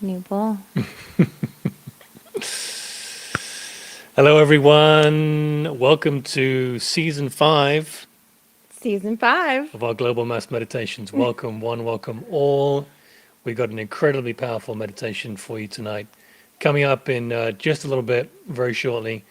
New bowl. Hello, everyone. Welcome to season 5 Season 5. of our Global Mass Meditations. Welcome, one, welcome all. We got an incredibly powerful meditation for you tonight, coming up in just a little bit, very shortly.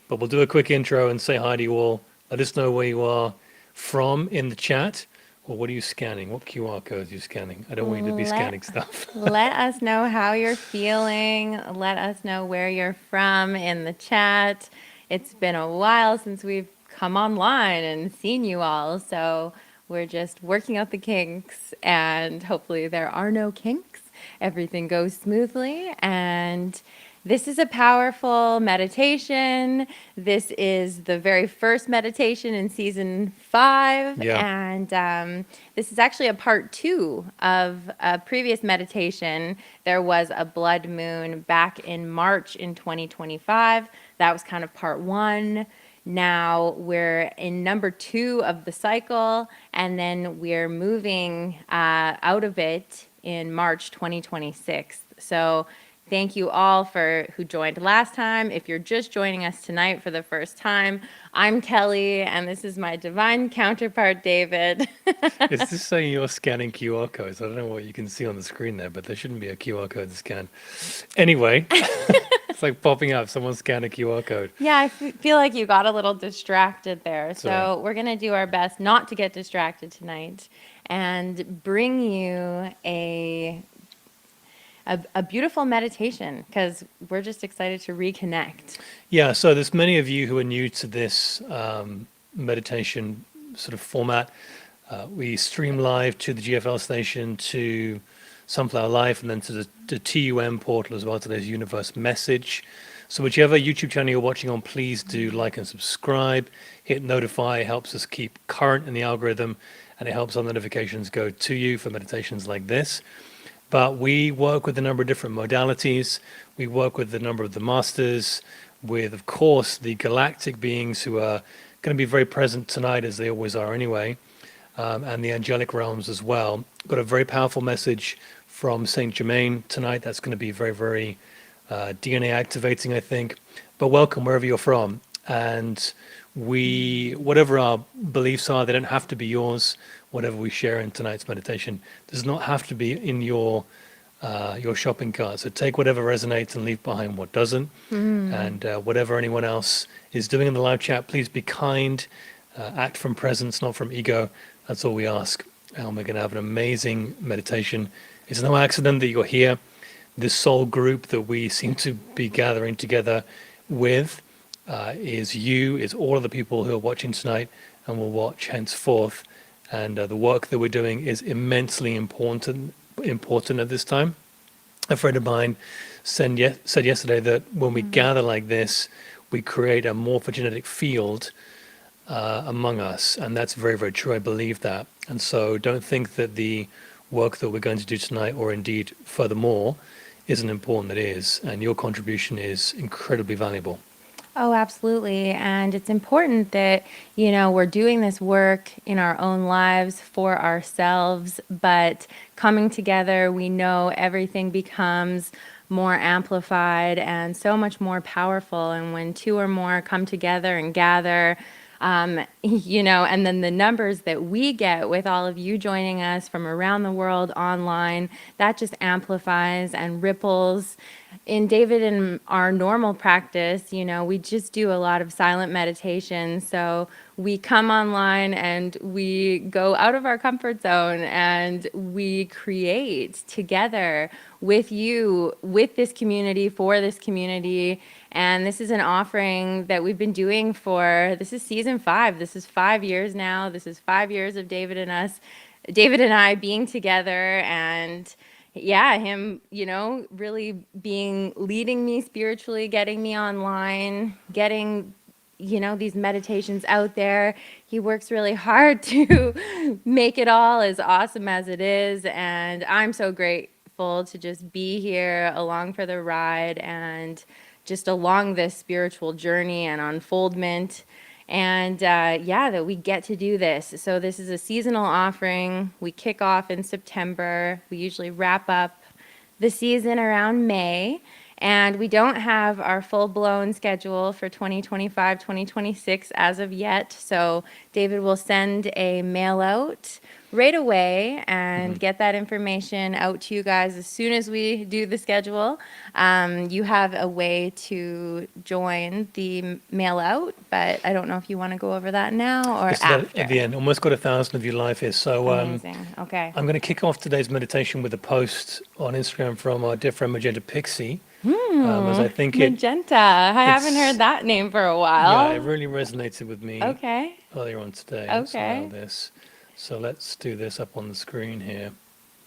But we'll do a quick intro and say hi to you all. Let us know where you are from in the chat. Or what are you scanning? What QR codes are you scanning? I don't want you to be Let scanning stuff. let us know how you're feeling. Let us know where you're from in the chat. It's been a while since we've come online and seen you all, so we're just working out the kinks, and hopefully there are no kinks. Everything goes smoothly, and this is a powerful meditation. This is the very first meditation in season 5, Yeah. and this is actually a part 2 of a previous meditation. There was a blood moon back in March in 2025. That was kind of part 1. Now we're in number 2 of the cycle, and then we're moving out of it in March 2026. So thank you all for who joined last time. If you're just joining us tonight for the first time, I'm Kelly, and this is my divine counterpart, David. Is this saying you're scanning QR codes? I don't know what you can see on the screen there, but there shouldn't be a QR code to scan. Anyway, it's like popping up. Someone scanned a QR code. Yeah, feel like you got a little distracted there. Sorry. So we're going to do our best not to get distracted tonight and bring you a beautiful meditation because we're just excited to reconnect. Yeah, so there's many of you who are new to this meditation sort of format. We stream live to the GFL station, to Sunflower Life, and then to the TUM portal as well, to this universe message. So whichever YouTube channel you're watching on, please do like and subscribe. Hit notify. It helps us keep current in the algorithm, and it helps our notifications go to you for meditations like this. But we work with a number of different modalities. We work with a number of the masters, with, of course, the galactic beings who are going to be very present tonight, as they always are anyway, and the angelic realms as well. Got a very powerful message from Saint Germain tonight. That's going to be very, very DNA activating, I think. But welcome wherever you're from. And whatever our beliefs are, they don't have to be yours. Whatever we share in tonight's meditation does not have to be in your shopping cart. So take whatever resonates and leave behind what doesn't. And whatever anyone else is doing in the live chat, please be kind. Act from presence, not from ego. That's all we ask. And we're going to have an amazing meditation. It's no accident that you're here. This soul group that we seem to be gathering together with is all of the people who are watching tonight and will watch henceforth. And the work that we're doing is immensely important at this time. A friend of mine said yesterday that when we gather like this, we create a morphogenetic field among us, and that's very, very true. I believe that. And so don't think that the work that we're going to do tonight, or indeed furthermore, isn't important. It is, and your contribution is incredibly valuable. Oh, absolutely. And it's important that, we're doing this work in our own lives for ourselves, but coming together, we know everything becomes more amplified and so much more powerful. And when two or more come together and gather, and then the numbers that we get with all of you joining us from around the world online, that just amplifies and ripples. In David and our normal practice, we just do a lot of silent meditation. So we come online and we go out of our comfort zone and we create together with you, with this community, for this community. And this is an offering that we've been doing this is season 5. This is 5 years now. This is 5 years of David and I being together, and yeah, him, really leading me spiritually, getting me online, getting, these meditations out there. He works really hard to make it all as awesome as it is. And I'm so grateful to just be here along for the ride and just along this spiritual journey and unfoldment. And that we get to do this. So this is a seasonal offering. We kick off in September. We usually wrap up the season around May. And we don't have our full-blown schedule for 2025, 2026 as of yet. So David will send a mail out right away and get that information out to you guys as soon as we do the schedule. You have a way to join the mail out, but I don't know if you want to go over that now or Just after. at the end, almost got 1,000 of you live here. So Amazing. Okay. I'm going to kick off today's meditation with a post on Instagram from our dear friend Magenta Pixie. As I think Magenta. I haven't heard that name for a while. yeah, it really resonated with me Okay. earlier on today. Let's allow Okay. this. So let's do this up on the screen here.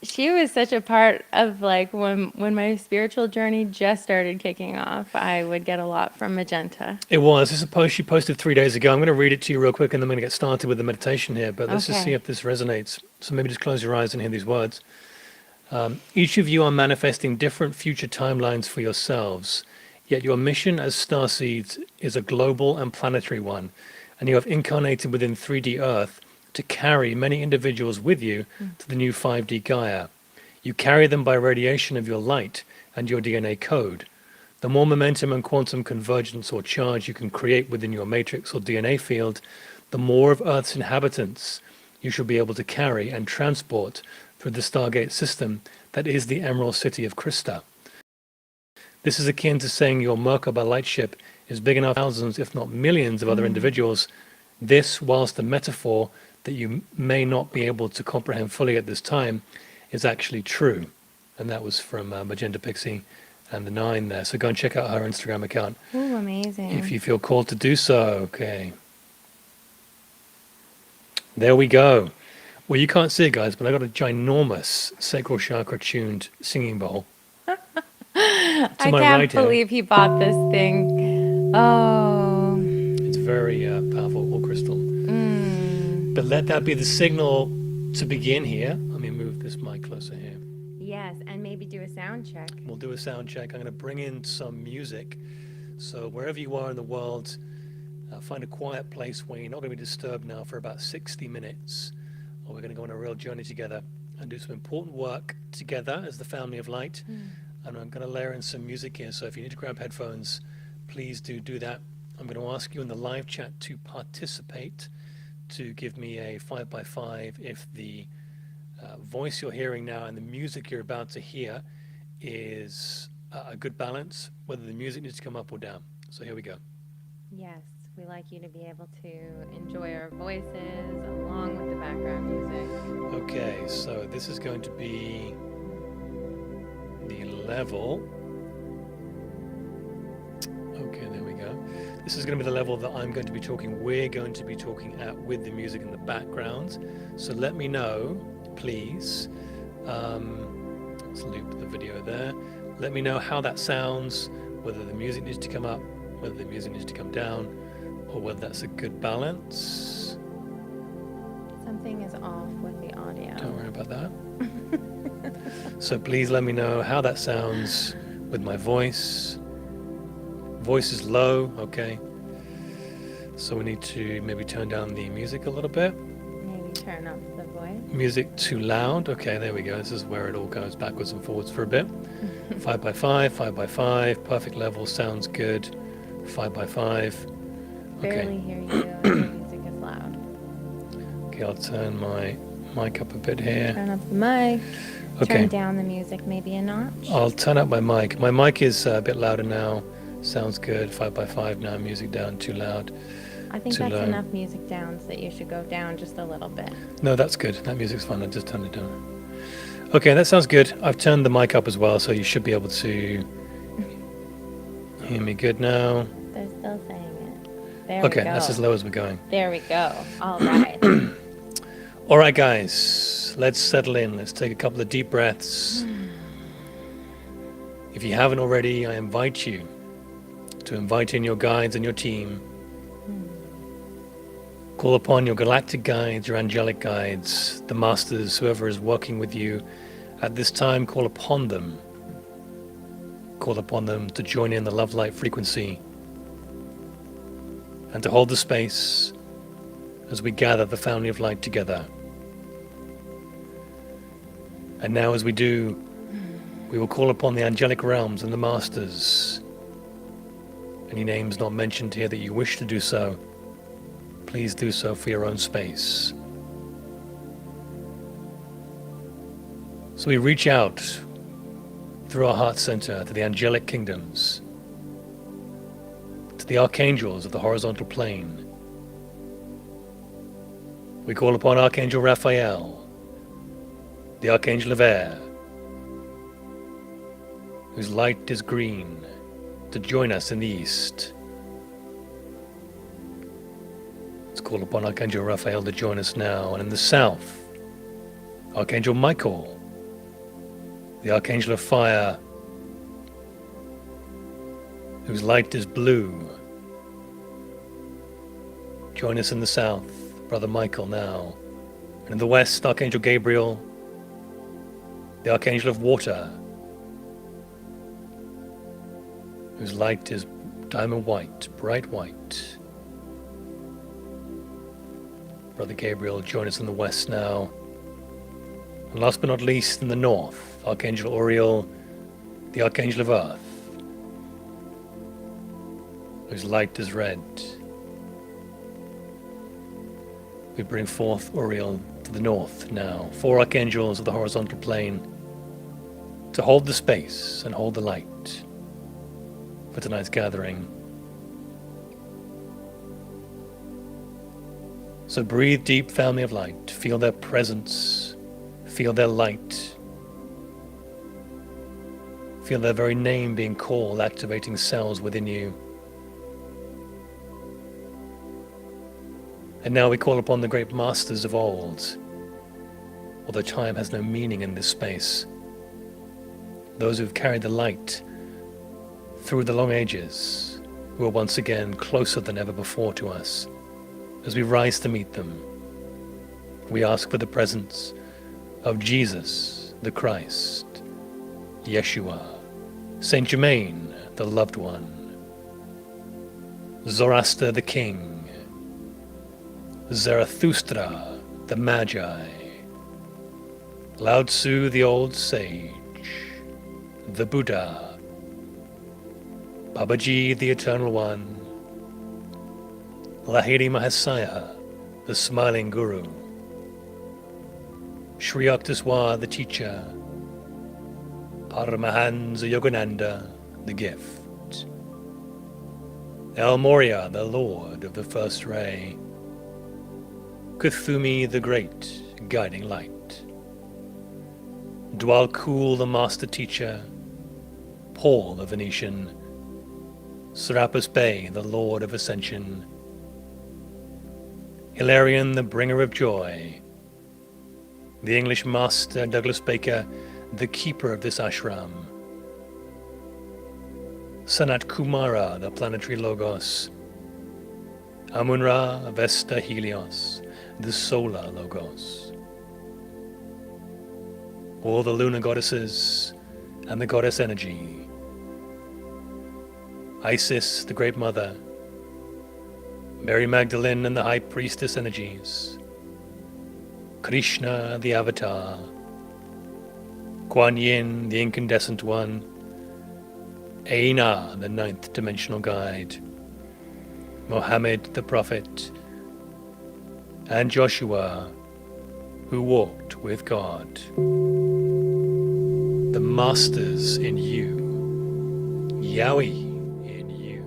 She was such a part of like when my spiritual journey just started kicking off. I would get a lot from Magenta. It was. This is a post she posted 3 days ago. I'm going to read it to you real quick and then I'm going to get started with the meditation here. But let's just see Okay. if this resonates. So maybe just close your eyes and hear these words. Each of you are manifesting different future timelines for yourselves, yet your mission as starseeds is a global and planetary one, and you have incarnated within 3D Earth to carry many individuals with you to the new 5D Gaia. You carry them by radiation of your light and your DNA code. The more momentum and quantum convergence or charge you can create within your matrix or DNA field, the more of Earth's inhabitants you shall be able to carry and transport through the Stargate system that is the Emerald City of Krista. This is akin to saying your Merkaba lightship is big enough for thousands, if not millions, of other individuals. This, whilst a metaphor that you may not be able to comprehend fully at this time, is actually true. And that was from Magenta Pixie and the 9 there. So go and check out her Instagram account Ooh, amazing. if you feel called to do so. Okay. There we go. Well, you can't see it, guys, but I got a ginormous sacral chakra tuned singing bowl. I my can't right here. believe he bought this thing. Oh. It's very powerful all crystal. But let that be the signal to begin here. Let me move this mic closer here. Yes, and maybe do a sound check. We'll do a sound check. I'm going to bring in some music. So wherever you are in the world, find a quiet place where you're not going to be disturbed now for about 60 minutes. Or we're going to go on a real journey together and do some important work together as the family of light. And I'm going to layer in some music here. So if you need to grab headphones, please do that. I'm going to ask you in the live chat to participate, to give me a 5x5 if the voice you're hearing now and the music you're about to hear is a good balance, whether the music needs to come up or down. So here we go. Yes, we like you to be able to enjoy our voices along with the background music. Okay, so this is going to be the level. Okay, there we go. This is going to be the level that I'm going to be talking, we're going to be talking at with the music in the background. So let me know, please. Let's loop the video there. Let me know how that sounds, whether the music needs to come up, whether the music needs to come down, or whether that's a good balance. Something is off with the audio. Don't worry about that. So please let me know how that sounds with my voice. Voice is low, okay. So we need to maybe turn down the music a little bit. Maybe turn up the voice. Music too loud. Okay, there we go. This is where it all goes backwards and forwards for a bit. 5x5, 5x5, perfect level, sounds good. 5x5. Barely hear you. The music is loud. Okay, I'll turn my mic up a bit here. Turn up the mic. Okay. Turn down the music maybe a notch. I'll turn up my mic. My mic is a bit louder now. Sounds good. 5x5 now. Music down. Too loud. I think too that's low. enough music down so that you should go down just a little bit. No, that's good. That music's fine. I just turned it down. Okay, that sounds good. I've turned the mic up as well, so you should be able to hear me good now. They're still saying it. There we Okay, go. that's as low as we're going. There we go. All right. All right, guys, let's settle in. Let's take a couple of deep breaths. If you haven't already, I invite you to invite in your guides and your team. Call upon your galactic guides, your angelic guides, the masters, whoever is working with you at this time. Call upon them. Call upon them to join in the love light frequency and to hold the space as we gather the family of light together. And now as we do, We will call upon the angelic realms and the masters. Any names not mentioned here that you wish to do so, please do so for your own space. So we reach out through our heart center to the angelic kingdoms, to the archangels of the horizontal plane. We call upon Archangel Raphael, the Archangel of Air, whose light is green, to join us in the east. Let's call upon Archangel Raphael to join us now. And in the south, Archangel Michael, the Archangel of Fire, whose light is blue. Join us in the south, Brother Michael, now. And in the west, Archangel Gabriel, the Archangel of Water, whose light is diamond white, bright white. Brother Gabriel, join us in the west now. And last but not least, in the north, Archangel Uriel, the Archangel of Earth, whose light is red. We bring forth Uriel to the north now, 4 archangels of the horizontal plane, to hold the space and hold the light for tonight's gathering. So breathe deep, family of light. Feel their presence. Feel their light. Feel their very name being called, activating cells within you. And now we call upon the great masters of old, although time has no meaning in this space. Those who've carried the light through the long ages, who are once again closer than ever before to us. As we rise to meet them, we ask for the presence of Jesus, the Christ, Yeshua, Saint Germain, the loved one, Zoroaster, the king, Zarathustra, the magi, Lao Tzu, the old sage, the Buddha, Babaji, the eternal one, Lahiri Mahasaya, the smiling guru, Sri Yukteswar, the teacher, Paramahansa Yogananda, the gift, El Moria, the lord of the first ray, Kuthumi, the great guiding light, Dwal Kul, the master teacher, Paul, the Venetian, Serapis Bey, the lord of ascension, Hilarion, the bringer of joy, the English master Douglas Baker, the keeper of this ashram, Sanat Kumara, the planetary logos, Amun-Ra, Vesta Helios, the solar logos, all the lunar goddesses and the goddess energy, Isis, the great mother, Mary Magdalene and the high priestess energies, Krishna, the avatar, Kuan Yin, the incandescent one, Aina, the 9th dimensional guide, Mohammed, the prophet, and Joshua, who walked with God. The masters in you, Yahweh in you,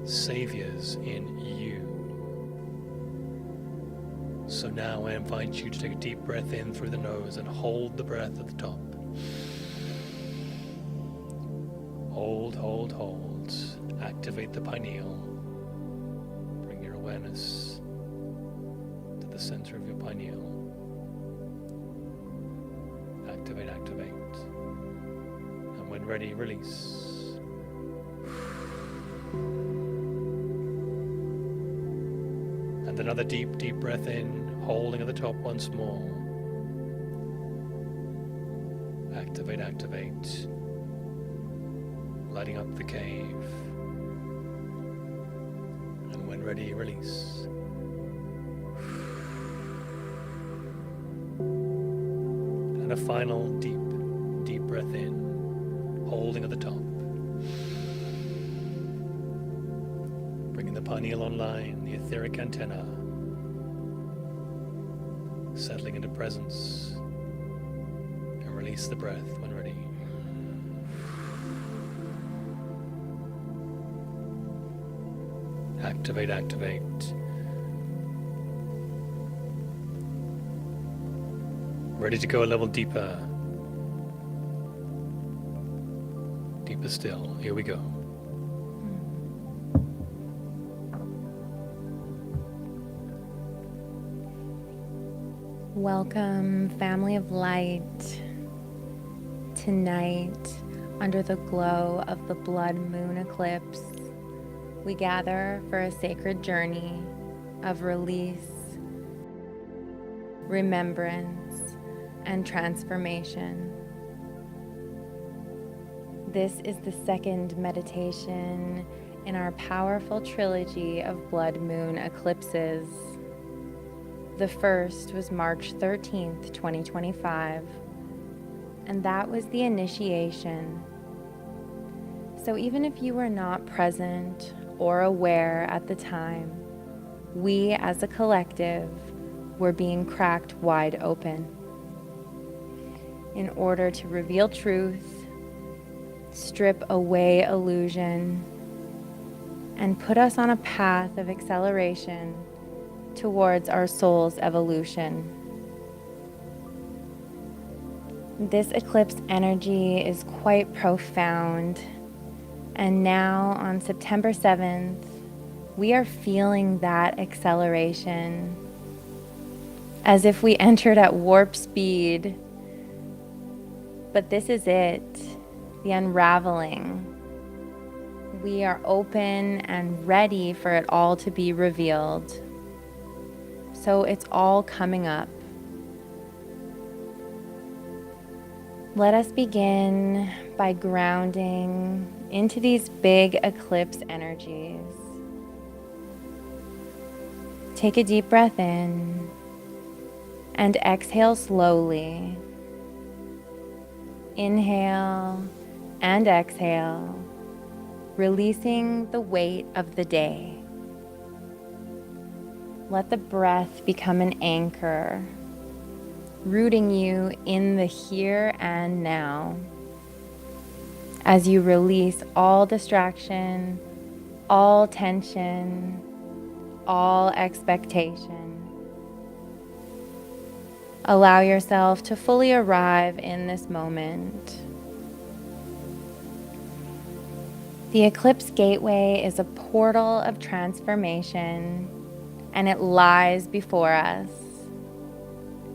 saviors in you. So now I invite you to take a deep breath in through the nose and hold the breath at the top. Hold, hold, hold. Activate the pineal. Bring your awareness to the center of your pineal. Activate, activate. And when ready, release. And another deep, deep breath in, holding at the top once more. Activate, activate. Lighting up the cave. And when ready, release. And a final deep, deep breath in, holding at the top. Bringing the pineal online, the etheric antenna, settling into presence, and release the breath when ready. Activate, activate. Ready to go a level deeper. Deeper still. Here we go. Welcome, family of light. Tonight, under the glow of the blood moon eclipse, we gather for a sacred journey of release, remembrance, and transformation. This is the second meditation in our powerful trilogy of blood moon eclipses. The first was March 13th, 2025, and that was the initiation. So even if you were not present or aware at the time, we as a collective were being cracked wide open in order to reveal truth, strip away illusion, and put us on a path of acceleration towards our soul's evolution. This eclipse energy is quite profound, and now on September 7th, we are feeling that acceleration as if we entered at warp speed. But this is it, the unraveling. We are open and ready for it all to be revealed. So it's all coming up. Let us begin by grounding into these big eclipse energies. Take a deep breath in and exhale slowly. Inhale and exhale, releasing the weight of the day. Let the breath become an anchor, rooting you in the here and now. As you release all distraction, all tension, all expectation. Allow yourself to fully arrive in this moment. The Eclipse Gateway is a portal of transformation, and it lies before us,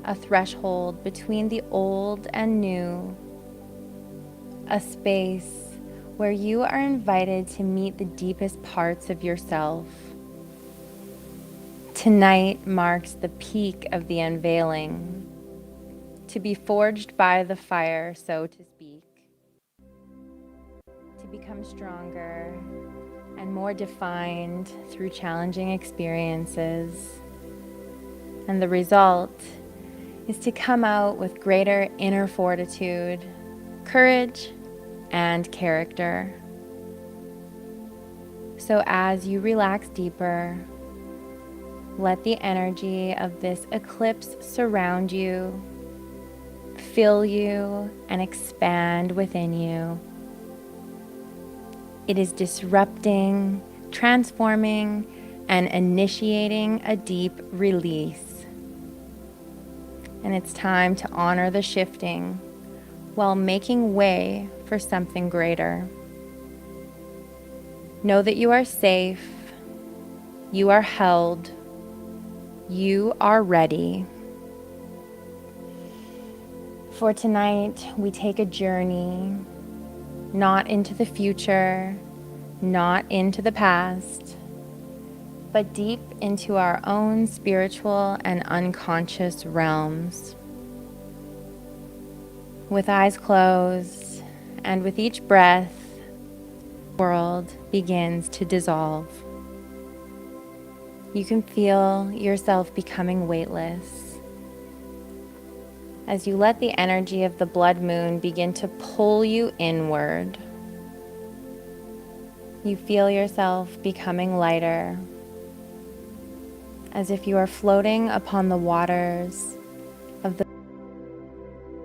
a threshold between the old and new, a space where you are invited to meet the deepest parts of yourself. Tonight marks the peak of the unveiling, to be forged by the fire, so to speak, to become stronger and more defined through challenging experiences. And the result is to come out with greater inner fortitude, courage, and character. So as you relax deeper, let the energy of this eclipse surround you, fill you, and expand within you. It is disrupting, transforming, and initiating a deep release. And it's time to honor the shifting while making way for something greater. Know that you are safe, you are held, you are ready. For tonight, we take a journey, not into the future, not into the past, but deep into our own spiritual and unconscious realms. With eyes closed, and with each breath, the world begins to dissolve. You can feel yourself becoming weightless. as you let the energy of the blood moon begin to pull you inward. You feel yourself becoming lighter, as if you are floating upon the waters of the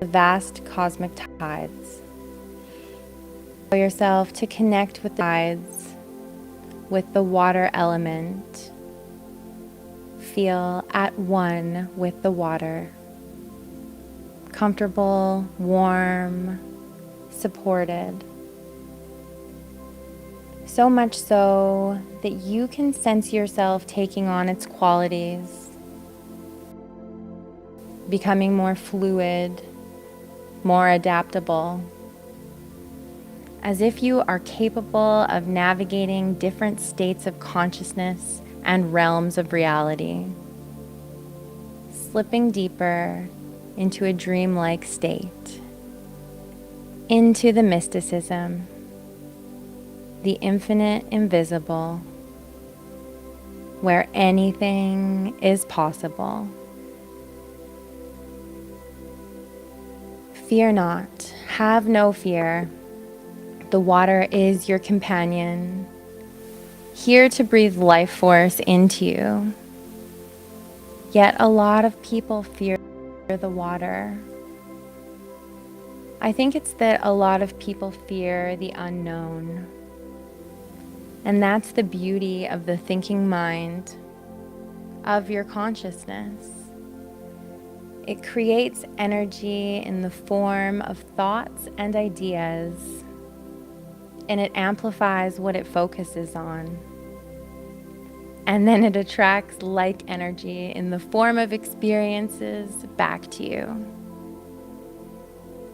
vast cosmic tides. Allow yourself to connect with the tides, with the water element. Feel at one with the water. Comfortable, warm, supported. So much so that you can sense yourself taking on its qualities, becoming more fluid, more adaptable, as if you are capable of navigating different states of consciousness and realms of reality, slipping deeper into a dreamlike state, into the mysticism, the infinite invisible, where anything is possible. Fear not, have no fear. The water is your companion, here to breathe life force into you. Yet a lot of people fear the water. I think it's that a lot of people fear the unknown. And that's the beauty of the thinking mind, of your consciousness. It creates energy in the form of thoughts and ideas, and it amplifies what it focuses on. And then it attracts like energy in the form of experiences back to you.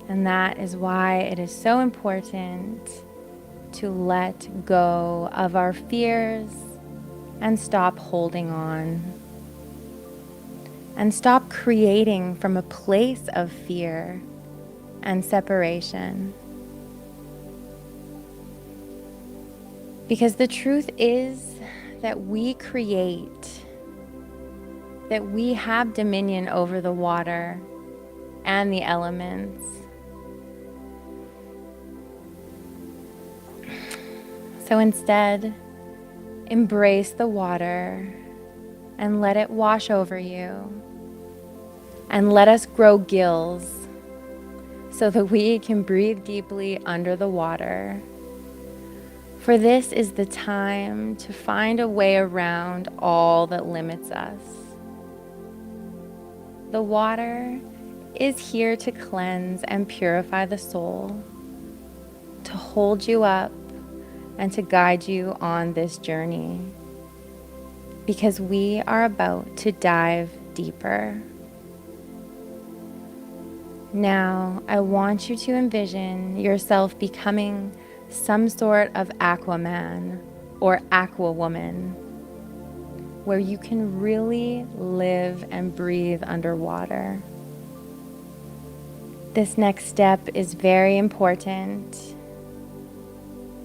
And that is why it is so important to let go of our fears and stop holding on. And stop creating from a place of fear and separation. Because the truth is that we create, that we have dominion over the water and the elements. So instead, embrace the water and let it wash over you. And let us grow gills so that we can breathe deeply under the water. For this is the time to find a way around all that limits us. The water is here to cleanse and purify the soul, to hold you up, and to guide you on this journey, because we are about to dive deeper. Now, I want you to envision yourself becoming some sort of Aquaman or Aqua Woman, where you can really live and breathe underwater. This next step is very important.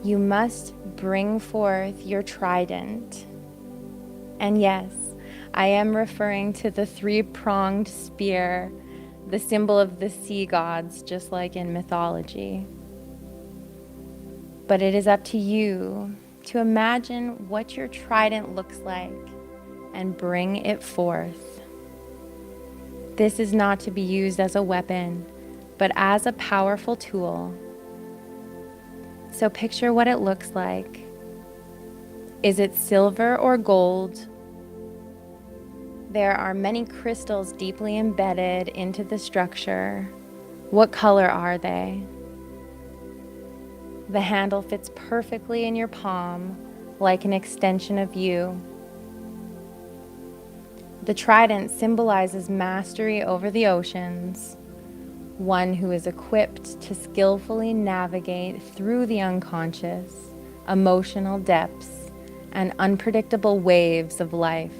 You must bring forth your trident. And yes, I am referring to the three-pronged spear, the symbol of the sea gods, just like in mythology. But it is up to you to imagine what your trident looks like and bring it forth. This is not to be used as a weapon, but as a powerful tool. So picture what it looks like. Is it silver or gold? There are many crystals deeply embedded into the structure. What color are they? The handle fits perfectly in your palm, like an extension of you. The trident symbolizes mastery over the oceans, one who is equipped to skillfully navigate through the unconscious, emotional depths, and unpredictable waves of life.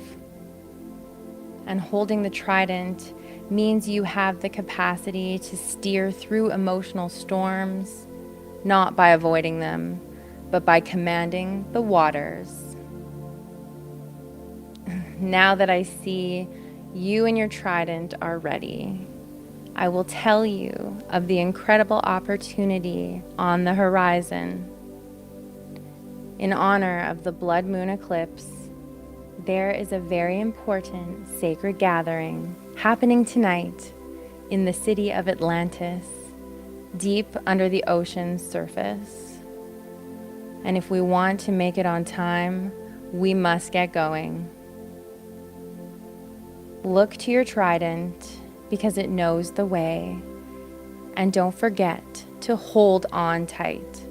And holding the trident means you have the capacity to steer through emotional storms, not by avoiding them, but by commanding the waters. Now that I see you and your trident are ready, I will tell you of the incredible opportunity on the horizon. In honor of the blood moon eclipse, there is a very important sacred gathering happening tonight in the city of Atlantis, deep under the ocean's surface. And if we want to make it on time, we must get going. Look to your trident because it knows the way, and don't forget to hold on tight.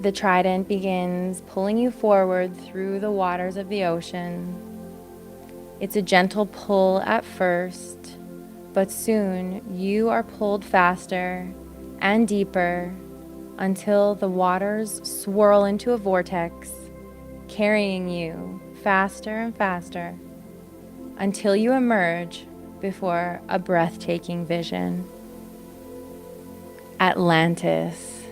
The trident begins pulling you forward through the waters of the ocean. It's a gentle pull at first, but soon you are pulled faster and deeper until the waters swirl into a vortex, carrying you faster and faster until you emerge before a breathtaking vision. Atlantis.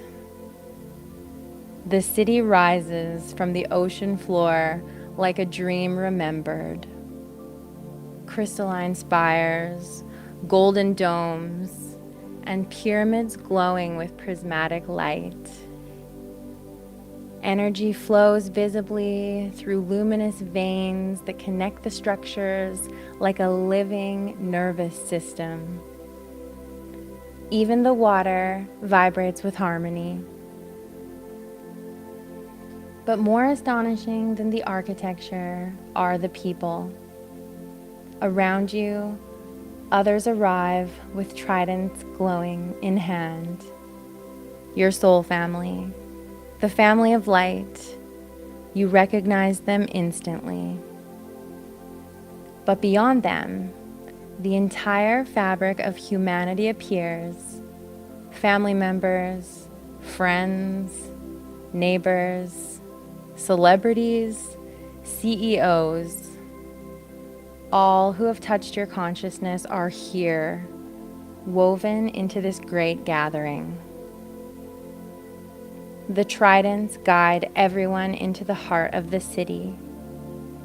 The city rises from the ocean floor like a dream remembered. Crystalline spires, golden domes, and pyramids glowing with prismatic light. Energy flows visibly through luminous veins that connect the structures like a living nervous system. Even the water vibrates with harmony. But more astonishing than the architecture are the people. Around you, others arrive with tridents glowing in hand. Your soul family, the family of light. You recognize them instantly. But beyond them, the entire fabric of humanity appears. Family members, friends, neighbors, celebrities, CEOs, all who have touched your consciousness are here, woven into this great gathering. The tridents guide everyone into the heart of the city,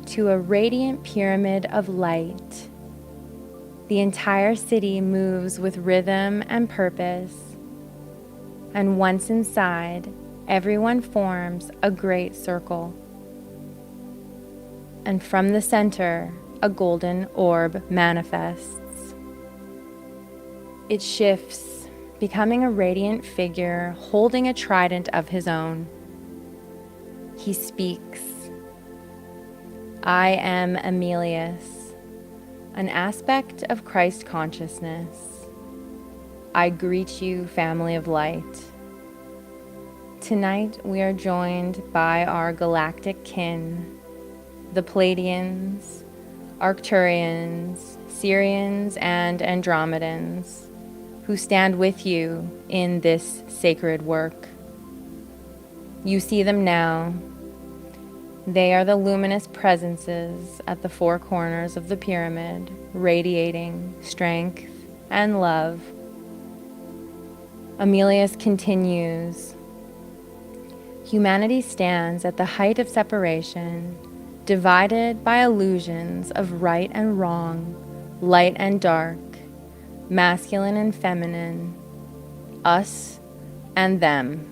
to a radiant pyramid of light. The entire city moves with rhythm and purpose, and once inside, everyone forms a great circle. And from the center, a golden orb manifests. It shifts, becoming a radiant figure holding a trident of his own. He speaks. I am Emilius, an aspect of Christ consciousness. I greet you, family of light. Tonight we are joined by our galactic kin, the Pleiadians, Arcturians, Sirians, and Andromedans, who stand with you in this sacred work. You see them now. They are the luminous presences at the four corners of the pyramid, radiating strength and love. Emilius continues. Humanity stands at the height of separation, divided by illusions of right and wrong, light and dark, masculine and feminine, us and them.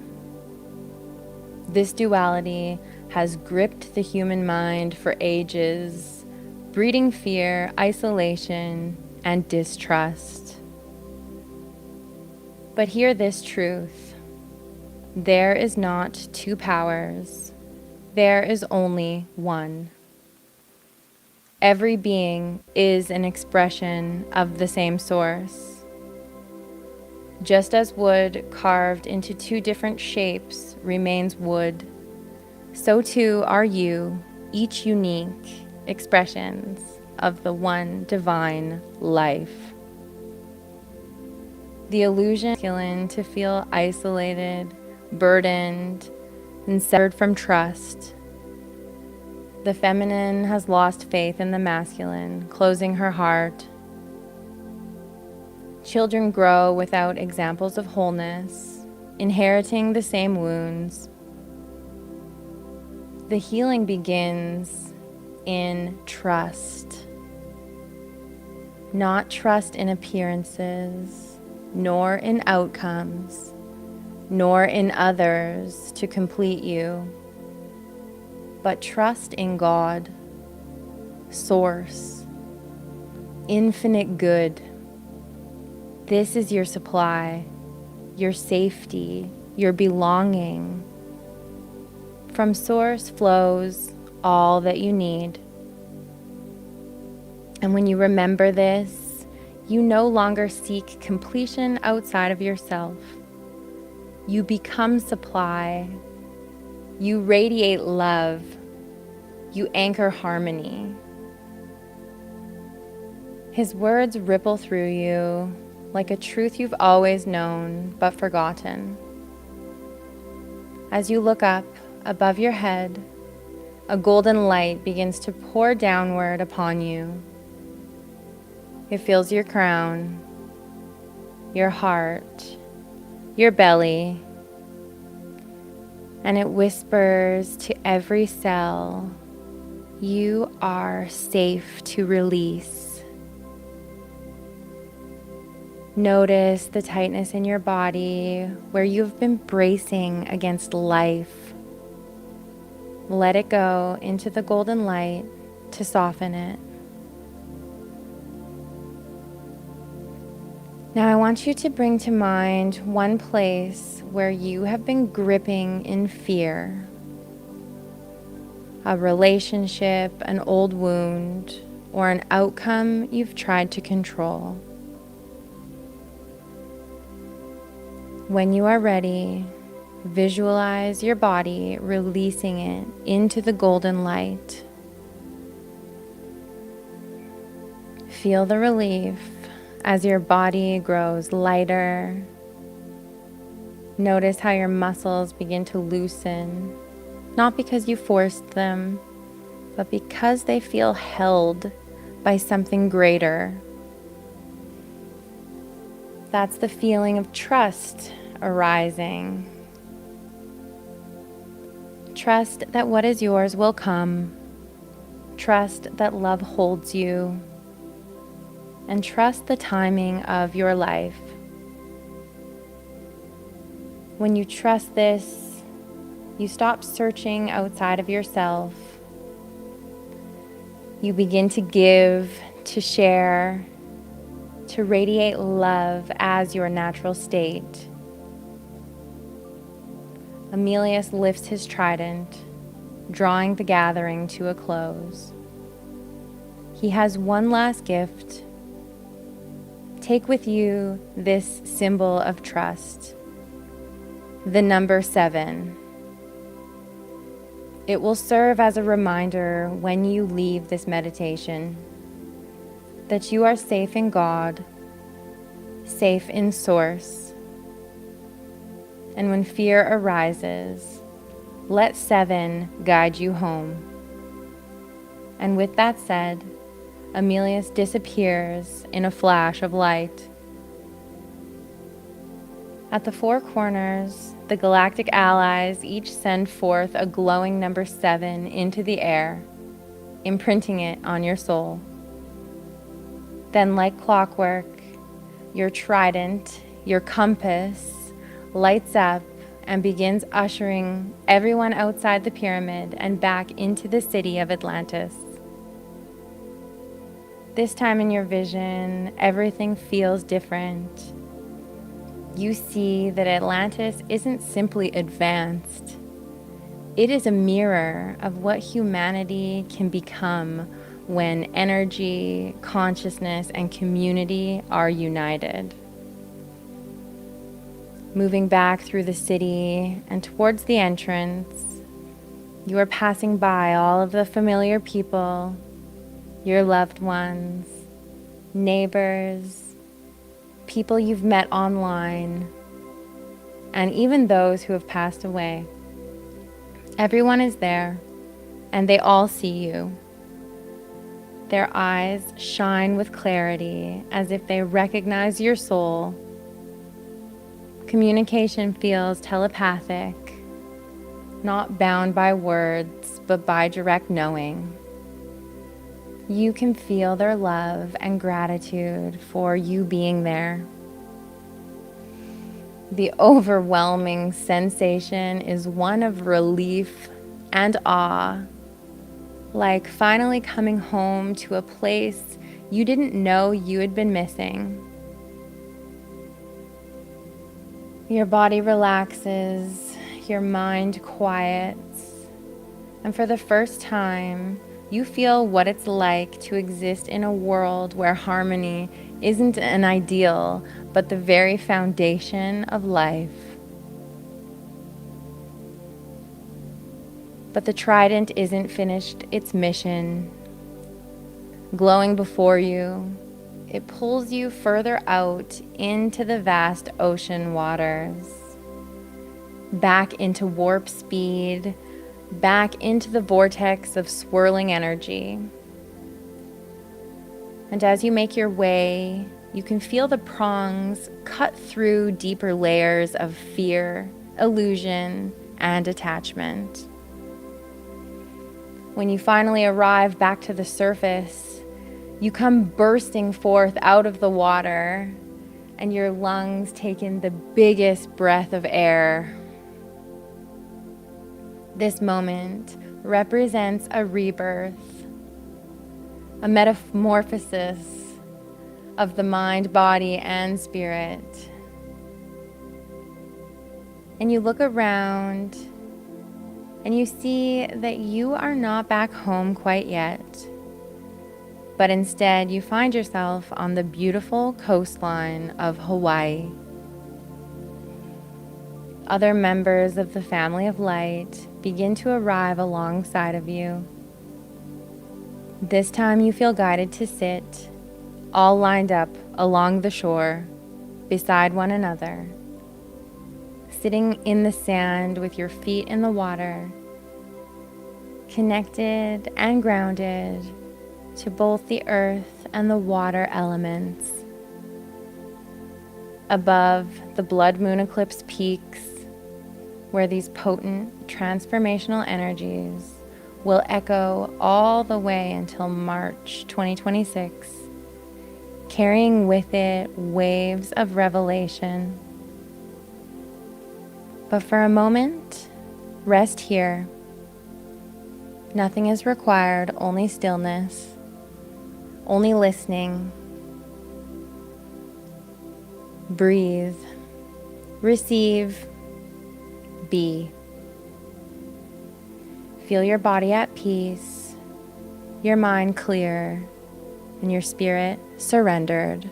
This duality has gripped the human mind for ages, breeding fear, isolation, and distrust. But hear this truth. There is not two powers. There is only one. Every being is an expression of the same source. Just as wood carved into two different shapes remains wood, so too are you, each unique expressions of the one divine life. The illusion to feel isolated, burdened, and severed from trust. The feminine has lost faith in the masculine, closing her heart. Children grow without examples of wholeness, inheriting the same wounds. The healing begins in trust. Not trust in appearances, nor in outcomes, nor in others to complete you, but trust in God, Source, infinite good. This is your supply, your safety, your belonging. From Source flows all that you need. And when you remember this, you no longer seek completion outside of yourself. You become supply. You radiate love. You anchor harmony. His words ripple through you like a truth you've always known but forgotten. As you look up above your head, a golden light begins to pour downward upon you. It fills your crown, your heart, your belly, and it whispers to every cell, you are safe to release. Notice the tightness in your body where you've been bracing against life. Let it go into the golden light to soften it. Now I want you to bring to mind one place where you have been gripping in fear. A relationship, an old wound, or an outcome you've tried to control. When you are ready, visualize your body releasing it into the golden light. Feel the relief as your body grows lighter. Notice how your muscles begin to loosen, not because you forced them, but because they feel held by something greater. That's the feeling of trust arising. Trust that what is yours will come. Trust that love holds you. And trust the timing of your life. When you trust this, you stop searching outside of yourself. You begin to give, to share, to radiate love as your natural state. Emilius lifts his trident, drawing the gathering to a close. He has one last gift. Take with you this symbol of trust, the number 7. It will serve as a reminder when you leave this meditation that you are safe in God, safe in Source. And when fear arises, let 7 guide you home. And with that said, Emilius disappears in a flash of light. At the 4 corners, the galactic allies each send forth a glowing number 7 into the air, imprinting it on your soul. Then, like clockwork, your trident, your compass, lights up and begins ushering everyone outside the pyramid and back into the city of Atlantis. This time in your vision, everything feels different. You see that Atlantis isn't simply advanced. It is a mirror of what humanity can become when energy, consciousness, and community are united. Moving back through the city and towards the entrance, you are passing by all of the familiar people, your loved ones, neighbors, people you've met online, and even those who have passed away. Everyone is there, and they all see you. Their eyes shine with clarity as if they recognize your soul. Communication feels telepathic, not bound by words, but by direct knowing. You can feel their love and gratitude for you being there. The overwhelming sensation is one of relief and awe, like finally coming home to a place you didn't know you had been missing. Your body relaxes, your mind quiets, and for the first time, you feel what it's like to exist in a world where harmony isn't an ideal, but the very foundation of life. But the trident isn't finished its mission. Glowing before you, it pulls you further out into the vast ocean waters, back into warp speed, back into the vortex of swirling energy. And as you make your way, you can feel the prongs cut through deeper layers of fear, illusion, and attachment. When you finally arrive back to the surface, you come bursting forth out of the water, and your lungs take in the biggest breath of air. This moment represents a rebirth, a metamorphosis of the mind, body, and spirit. And you look around and you see that you are not back home quite yet, but instead you find yourself on the beautiful coastline of Hawaii. Other members of the family of light begin to arrive alongside of you. This time you feel guided to sit, all lined up along the shore, beside one another, sitting in the sand with your feet in the water, connected and grounded to both the earth and the water elements. Above the blood moon eclipse peaks, where these potent transformational energies will echo all the way until March 2026, carrying with it waves of revelation. But for a moment, rest here. Nothing is required, only stillness, only listening. Breathe, receive, be. Feel your body at peace, your mind clear, and your spirit surrendered.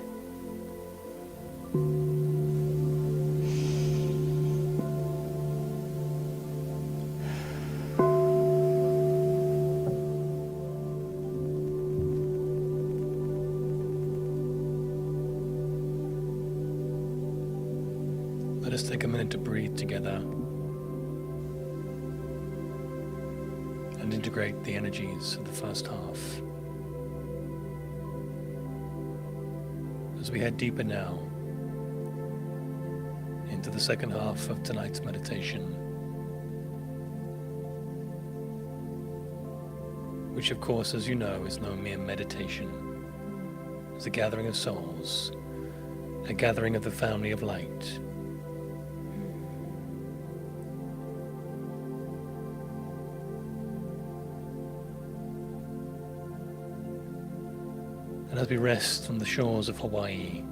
Let us take a minute to breathe together and integrate the energies of the first half. As we head deeper now into the second half of tonight's meditation, which of course, as you know, is no mere meditation. It's a gathering of souls, a gathering of the family of light. And as we rest on the shores of Hawaii,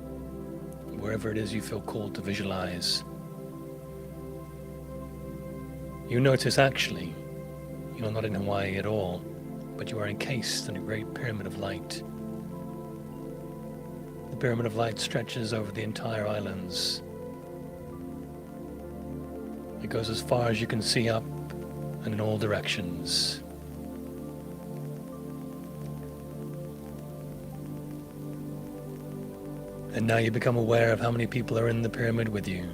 wherever it is you feel called to visualize, you notice actually you're not in Hawaii at all, but you are encased in a great pyramid of light. The pyramid of light stretches over the entire islands. It goes as far as you can see up and in all directions. And now you become aware of how many people are in the pyramid with you.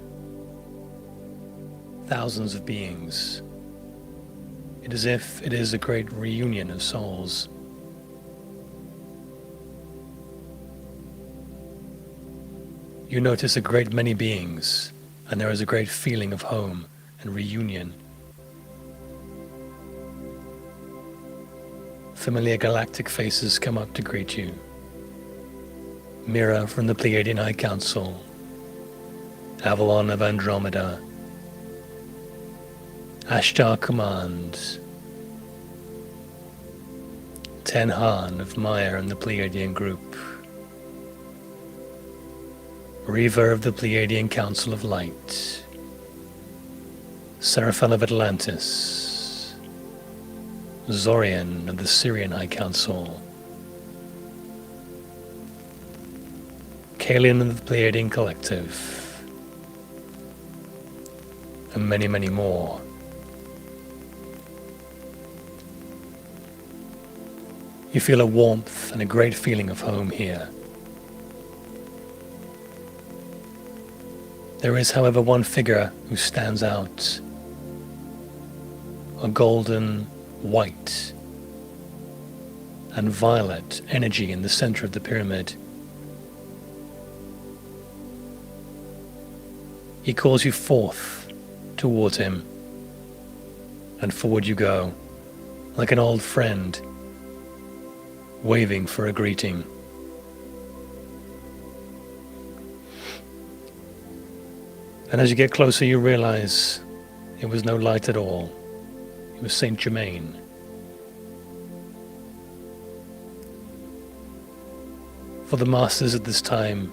Thousands of beings. It is as if it is a great reunion of souls. You notice a great many beings, and there is a great feeling of home and reunion. Familiar galactic faces come up to greet you. Mira from the Pleiadian High Council, Avalon of Andromeda, Ashtar Command, Tenhan of Maya and the Pleiadian Group, Reva of the Pleiadian Council of Light, Seraphel of Atlantis, Zorian of the Syrian High Council, Kalian of the Pleiadian Collective, and many, many more. You feel a warmth and a great feeling of home here. There is, however, one figure who stands out. A golden, white, and violet energy in the center of the pyramid. He calls you forth towards him, and forward you go, like an old friend, waving for a greeting. And as you get closer, you realize it was no light at all. It was Saint Germain. For the masters at this time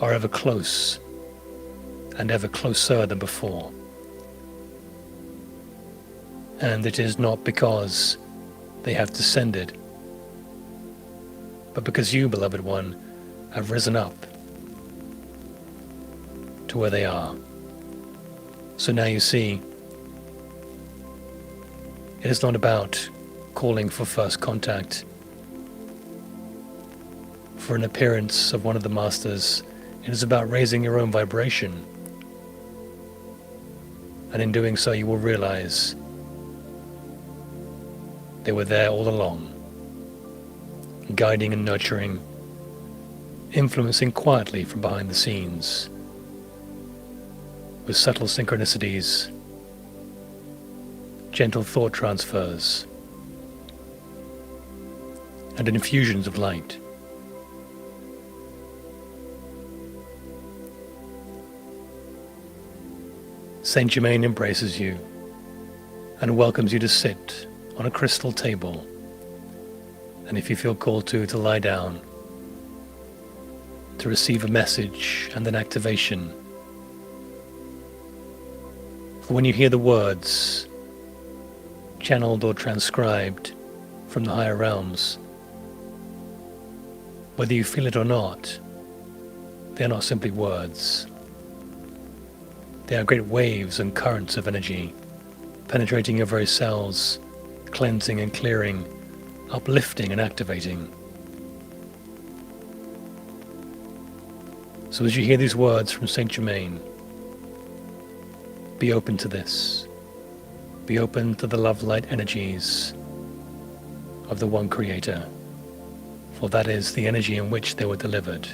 are ever close and ever closer than before. And it is not because they have descended, but because you, beloved one, have risen up to where they are. So now you see, it is not about calling for first contact, for an appearance of one of the masters. It is about raising your own vibration. And in doing so, you will realize they were there all along, guiding and nurturing, influencing quietly from behind the scenes, with subtle synchronicities, gentle thought transfers, and infusions of light. Saint Germain embraces you and welcomes you to sit on a crystal table, and if you feel called to lie down, to receive a message and an activation. For when you hear the words, channeled or transcribed from the higher realms, whether you feel it or not, they are not simply words. They are great waves and currents of energy, penetrating your very cells, cleansing and clearing, uplifting and activating. So as you hear these words from Saint Germain, be open to this. Be open to the love light energies of the one Creator, for that is the energy in which they were delivered.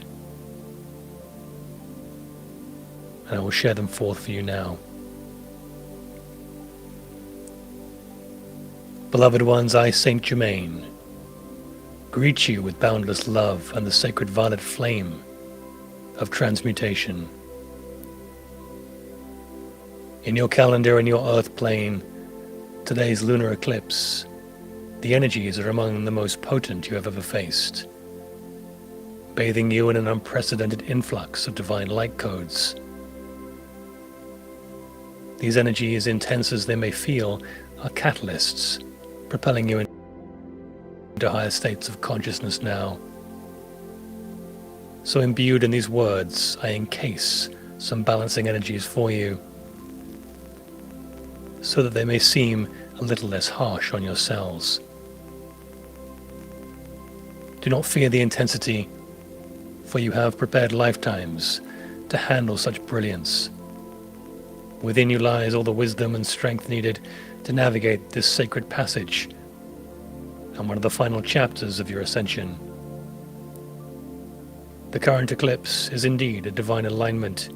And I will share them forth for you now. Beloved ones, I, Saint Germain, greet you with boundless love and the sacred violet flame of transmutation. In your calendar and your earth plane, today's lunar eclipse, the energies are among the most potent you have ever faced, bathing you in an unprecedented influx of divine light codes. These energies, intense as they may feel, are catalysts, propelling you into higher states of consciousness now. So imbued in these words, I encase some balancing energies for you, so that they may seem a little less harsh on your cells. Do not fear the intensity, for you have prepared lifetimes to handle such brilliance. Within you lies all the wisdom and strength needed to navigate this sacred passage and one of the final chapters of your ascension. The current eclipse is indeed a divine alignment,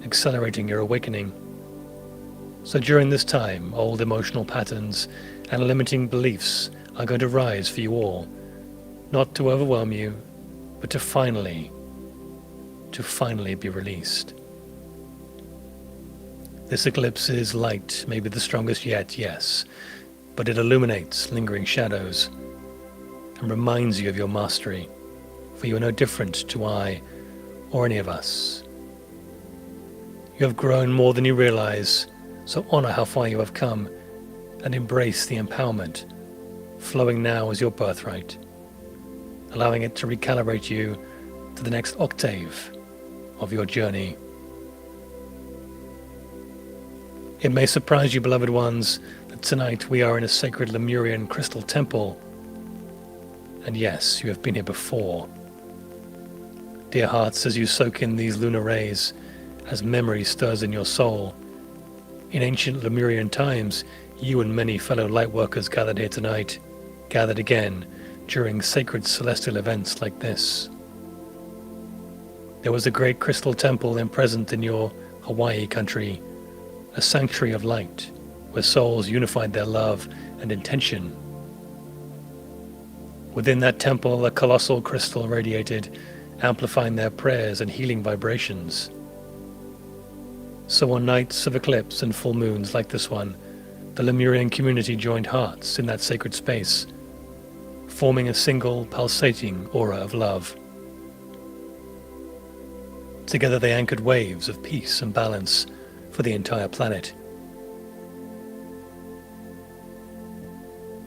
accelerating your awakening. So during this time, old emotional patterns and limiting beliefs are going to rise for you all, not to overwhelm you, but to finally be released. This eclipse is light, maybe the strongest yet, yes, but it illuminates lingering shadows and reminds you of your mastery, for you are no different to I or any of us. You have grown more than you realize, so honor how far you have come and embrace the empowerment flowing now as your birthright, allowing it to recalibrate you to the next octave of your journey. It may surprise you, beloved ones, that tonight we are in a sacred Lemurian crystal temple. And yes, you have been here before. Dear hearts, as you soak in these lunar rays, as memory stirs in your soul, in ancient Lemurian times, you and many fellow lightworkers gathered here tonight, gathered again during sacred celestial events like this. There was a great crystal temple then present in your Hawaii country, a sanctuary of light, where souls unified their love and intention. Within that temple, a colossal crystal radiated, amplifying their prayers and healing vibrations. So on nights of eclipse and full moons like this one, the Lemurian community joined hearts in that sacred space, forming a single pulsating aura of love. Together they anchored waves of peace and balance for the entire planet.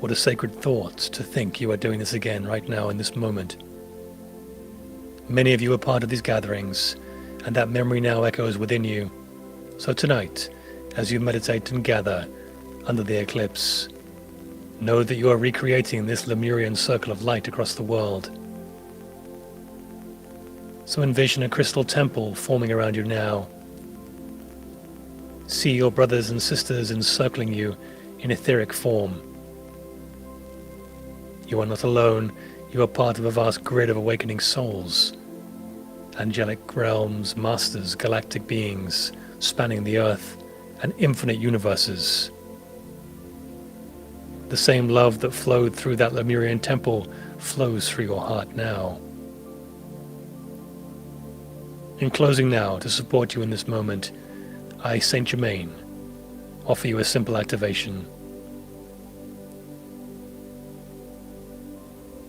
What a sacred thought to think you are doing this again right now in this moment. Many of you are part of these gatherings, and that memory now echoes within you. So tonight, as you meditate and gather under the eclipse, know that you are recreating this Lemurian circle of light across the world. So envision a crystal temple forming around you now. See your brothers and sisters encircling you in etheric form. You are not alone, you are part of a vast grid of awakening souls, angelic realms, masters, galactic beings, spanning the earth and infinite universes. The same love that flowed through that Lemurian temple flows through your heart now. In closing now, to support you in this moment, I, Saint Germain, offer you a simple activation.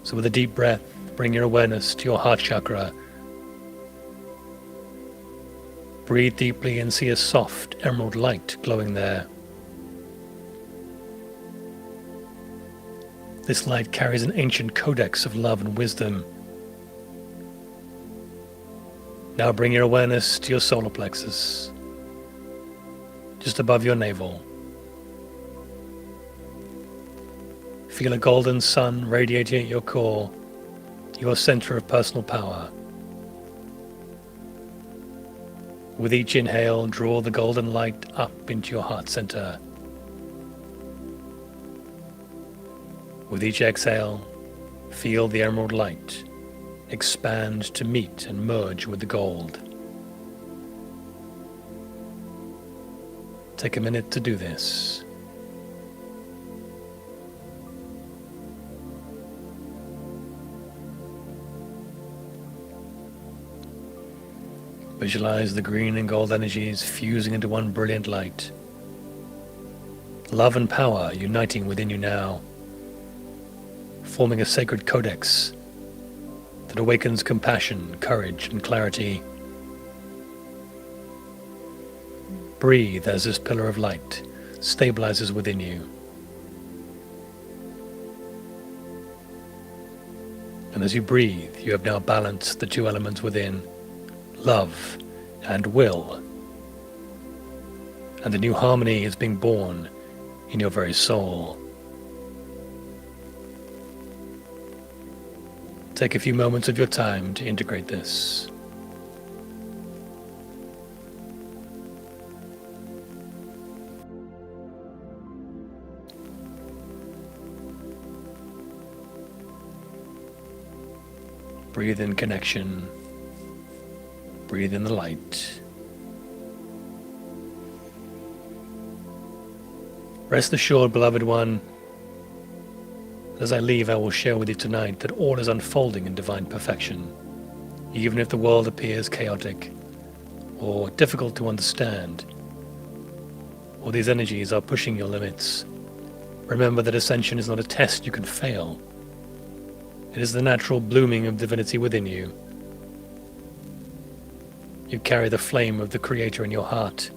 So with a deep breath, bring your awareness to your heart chakra. Breathe deeply and see a soft emerald light glowing there. This light carries an ancient codex of love and wisdom. Now bring your awareness to your solar plexus, just above your navel. Feel a golden sun radiating at your core, your center of personal power. With each inhale, draw the golden light up into your heart center. With each exhale, feel the emerald light expand to meet and merge with the gold. Take a minute to do this. Visualize the green and gold energies fusing into one brilliant light. Love and power uniting within you now, forming a sacred codex that awakens compassion, courage, and clarity. Breathe as this pillar of light stabilizes within you. And as you breathe, you have now balanced the two elements within, love and will. And a new harmony is being born in your very soul. Take a few moments of your time to integrate this. Breathe in connection. Breathe in the light. Rest assured, beloved one, as I leave, I will share with you tonight that all is unfolding in divine perfection. Even if the world appears chaotic or difficult to understand, or these energies are pushing your limits, remember that ascension is not a test you can fail. It is the natural blooming of divinity within you. You carry the flame of the Creator in your heart,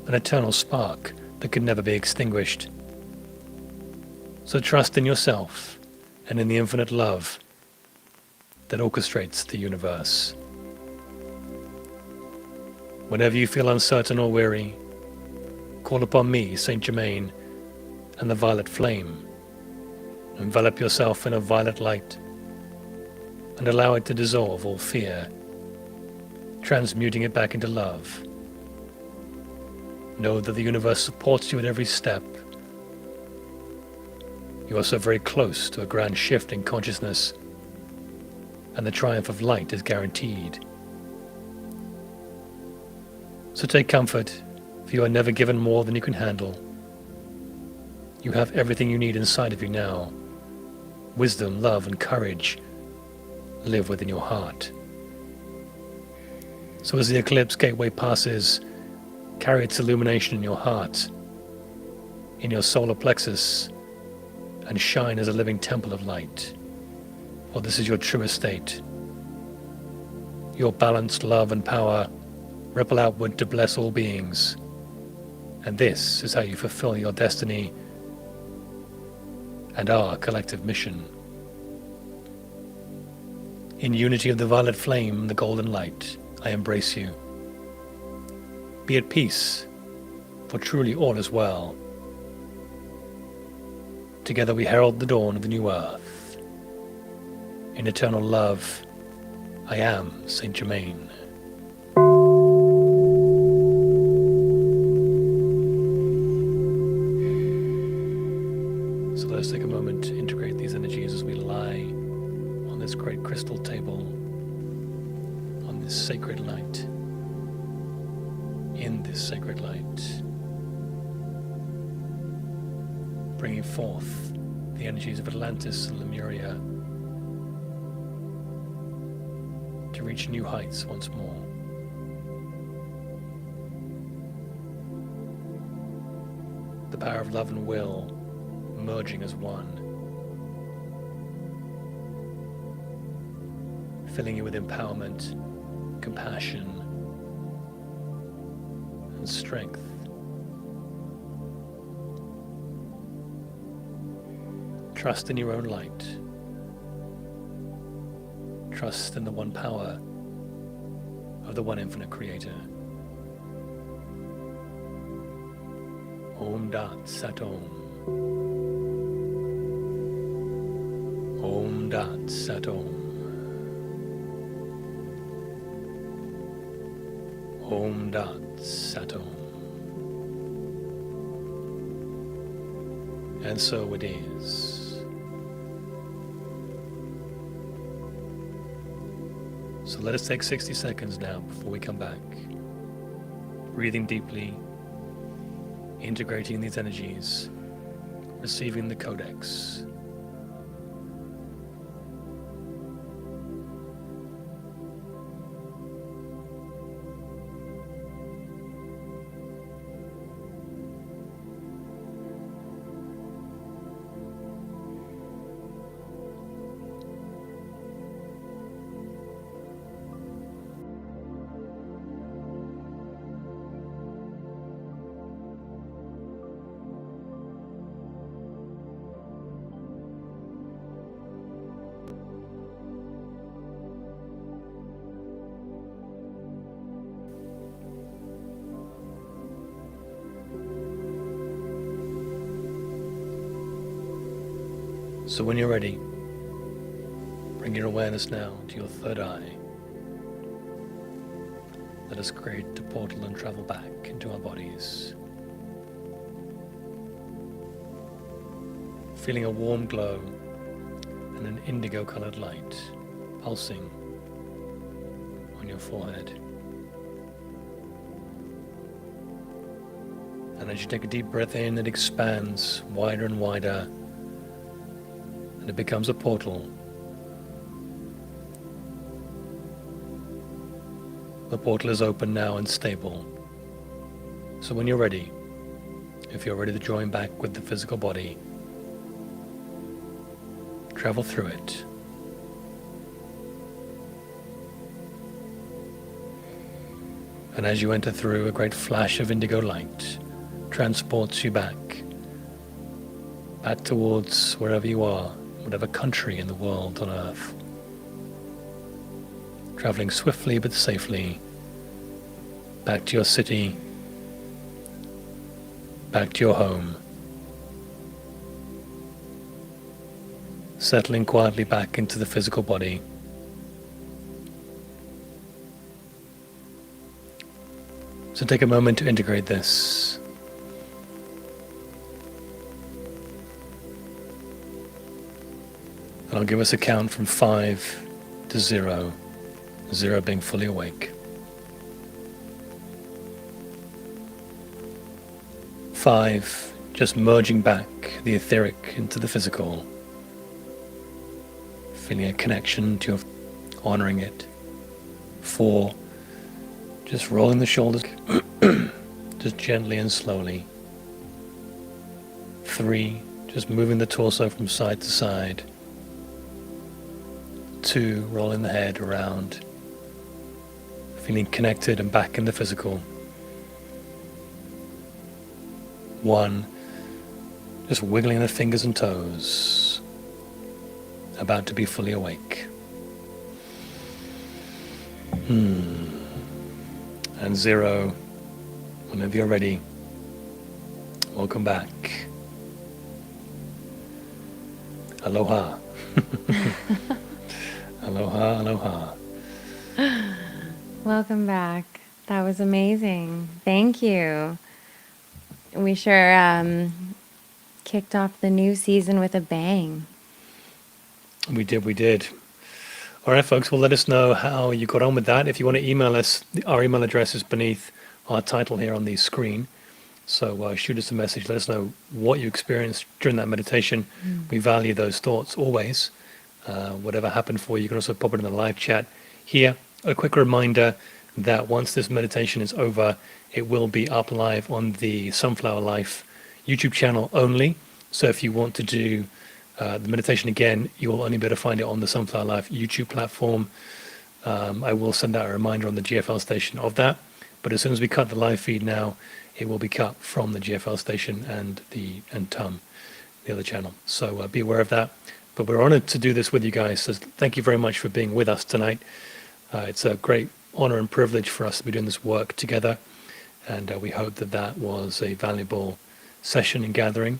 an eternal spark that can never be extinguished. So trust in yourself and in the infinite love that orchestrates the universe. Whenever you feel uncertain or weary, call upon me, Saint Germain, and the violet flame. Envelop yourself in a violet light and allow it to dissolve all fear, transmuting it back into love. Know that the universe supports you at every step. You are so very close to a grand shift in consciousness, and the triumph of light is guaranteed. So take comfort, for you are never given more than you can handle. You have everything you need inside of you now. Wisdom, love, and courage live within your heart. So as the eclipse gateway passes, carry its illumination in your heart, in your solar plexus, and shine as a living temple of light. For this is your true estate. Your balanced love and power ripple outward to bless all beings. And this is how you fulfill your destiny and our collective mission. In unity of the violet flame and the golden light, I embrace you. Be at peace, for truly all is well. Together we herald the dawn of the new earth. In eternal love, I am Saint Germain. So let us take a moment to integrate these energies as we lie on this great crystal table, on this sacred light, in this sacred light, bringing forth the energies of Atlantis and Lemuria to reach new heights once more. The power of love and will merging as one, filling you with empowerment, compassion, and strength. Trust in your own light. Trust in the one power of the one infinite Creator. Om Dat Sat Om. Om Dat Sat Om. Om Dat Sat Om. And so it is. So let us take 60 seconds now before we come back. Breathing deeply, integrating these energies, receiving the codex. So when you're ready, bring your awareness now to your third eye. Let us create a portal and travel back into our bodies. Feeling a warm glow and an indigo-colored light pulsing on your forehead. And as you take a deep breath in, it expands wider and wider, and it becomes a portal. The portal is open now and stable. So when you're ready, if you're ready to join back with the physical body, travel through it. And as you enter through, a great flash of indigo light transports you back towards wherever you are, whatever country in the world on earth. Traveling swiftly but safely back to your city, back to your home. Settling quietly back into the physical body. So take a moment to integrate this. And I'll give us a count from 5 to 0, 0 being fully awake. 5, just merging back the etheric into the physical. Feeling a connection to your, honoring it. 4, just rolling the shoulders, just gently and slowly. 3, just moving the torso from side to side. 2, rolling the head around, feeling connected and back in the physical. 1, just wiggling the fingers and toes, about to be fully awake. And 0, whenever you're ready, welcome back. Aloha. Aloha, aloha. Welcome back. That was amazing. Thank you. We sure kicked off the new season with a bang. We did. All right, folks, well, let us know how you got on with that. If you want to email us, our email address is beneath our title here on the screen. So shoot us a message. Let us know what you experienced during that meditation. We value those thoughts always. Whatever happened for you, you can also pop it in the live chat here. A quick reminder that once this meditation is over, it will be up live on the Sunflower Life YouTube channel only. So if you want to do the meditation again, you'll only be able to find it on the Sunflower Life YouTube platform. I will send out a reminder on the GFL station of that. But as soon as we cut the live feed now, it will be cut from the GFL station and TUM, the other channel. So be aware of that. But we're honored to do this with you guys. So thank you very much for being with us tonight. It's a great honor and privilege for us to be doing this work together. And we hope that that was a valuable session and gathering.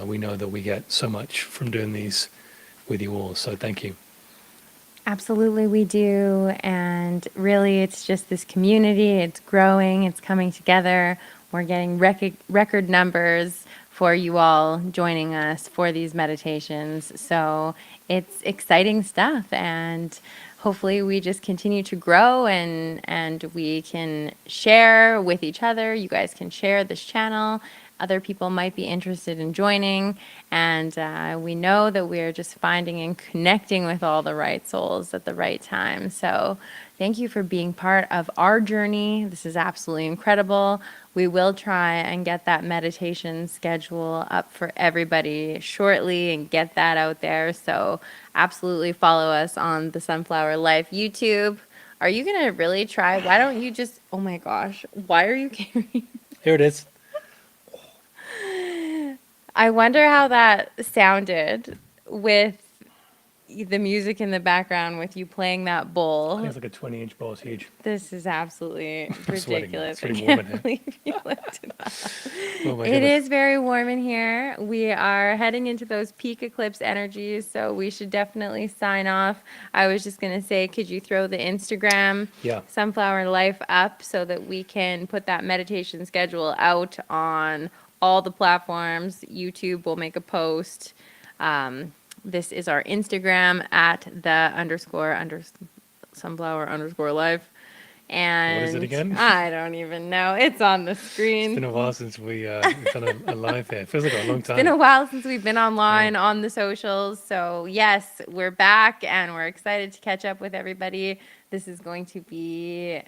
We know that we get so much from doing these with you all. So thank you. Absolutely, we do. And really, it's just this community. It's growing. It's coming together. We're getting record numbers for you all joining us for these meditations. So it's exciting stuff. And hopefully we just continue to grow and we can share with each other. You guys can share this channel. Other people might be interested in joining. And we know that we're just finding and connecting with all the right souls at the right time. So thank you for being part of our journey. This is absolutely incredible. We will try and get that meditation schedule up for everybody shortly and get that out there. So absolutely follow us on the Sunflower Life YouTube. Are you going to really try? Why don't you just, oh my gosh, why are you carrying? Here it is. I wonder how that sounded with the music in the background with you playing that I think bowl. it's like a 20-inch bowl. It's huge. This is absolutely I'm sweating. ridiculous. It's pretty I warm in can't here. believe you lifted up. Oh my It goodness. is very warm in here. We are heading into those peak eclipse energies, so we should definitely sign off. I was just going to say, could you throw the Instagram Yeah. Sunflower Life up so that we can put that meditation schedule out on all the platforms? YouTube will make a post. This is our Instagram at the _sunflower_life. And What is it again? I don't even know. It's on the It's been screen. a while since we've done a live here. It feels like a long It's been time. a while since we've been Yeah. online on the socials. So, yes, we're back and we're excited to catch up with everybody. This is going to be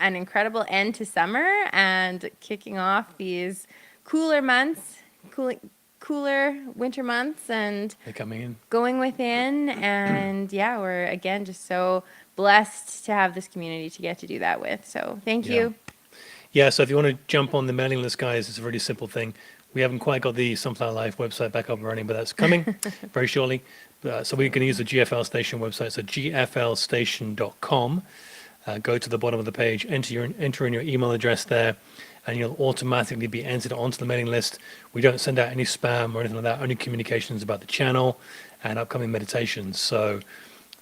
an incredible end to summer and kicking off these cooler months, cooler winter months, and They're coming in. going within. And yeah, we're again just so blessed to have this community to get to do that with. So, thank Yeah. you. Yeah, so if you want to jump on the mailing list, guys, it's a really simple thing. We haven't quite got the Sunflower Life website back up and running, but that's coming very shortly. So we can use the GFL Station website, so gflstation.com. Go to the bottom of the page, enter in your email address there, and you'll automatically be entered onto the mailing list. We don't send out any spam or anything like that, only communications about the channel and upcoming meditations. So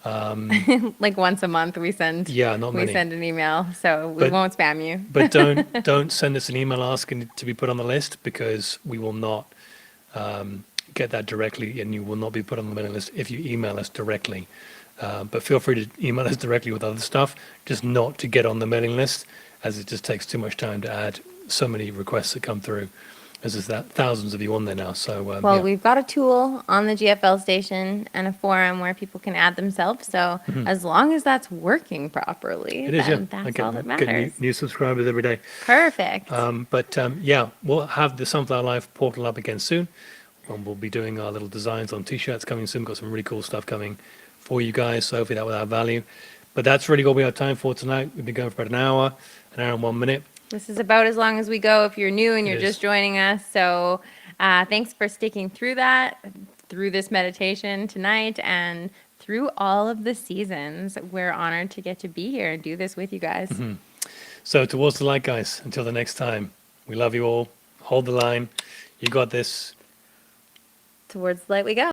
Like once a month yeah, not we many. send an email, so we But won't spam you. But don't send us an email asking to be put on the list, because we will not get that directly, and you will not be put on the mailing list if you email us directly. But feel free to email us directly with other stuff, just not to get on the mailing list, as it just takes too much time to add so many requests that come through, as there's thousands of you on there now. So Well, yeah. we've got a tool on the GFL station and a forum where people can add themselves. So as long as that's working properly, It is, yeah. then I that's all that get matters. new subscribers every day. Perfect. Yeah, we'll have the Sunflower Life portal up again soon, and we'll be doing our little designs on t-shirts coming soon. Got some really cool stuff coming for you guys, so hopefully that will add value. But that's really all we have time for tonight. We've been going for about an hour and 1 minute. This is about as long as we go if you're new and you're It just is. joining us. So thanks for sticking through that, through this meditation tonight, and through all of the seasons. We're honored to get to be here and do this with you guys. So towards the light, guys, until the next time, we love you all. Hold the line. You got this. Towards the light we go.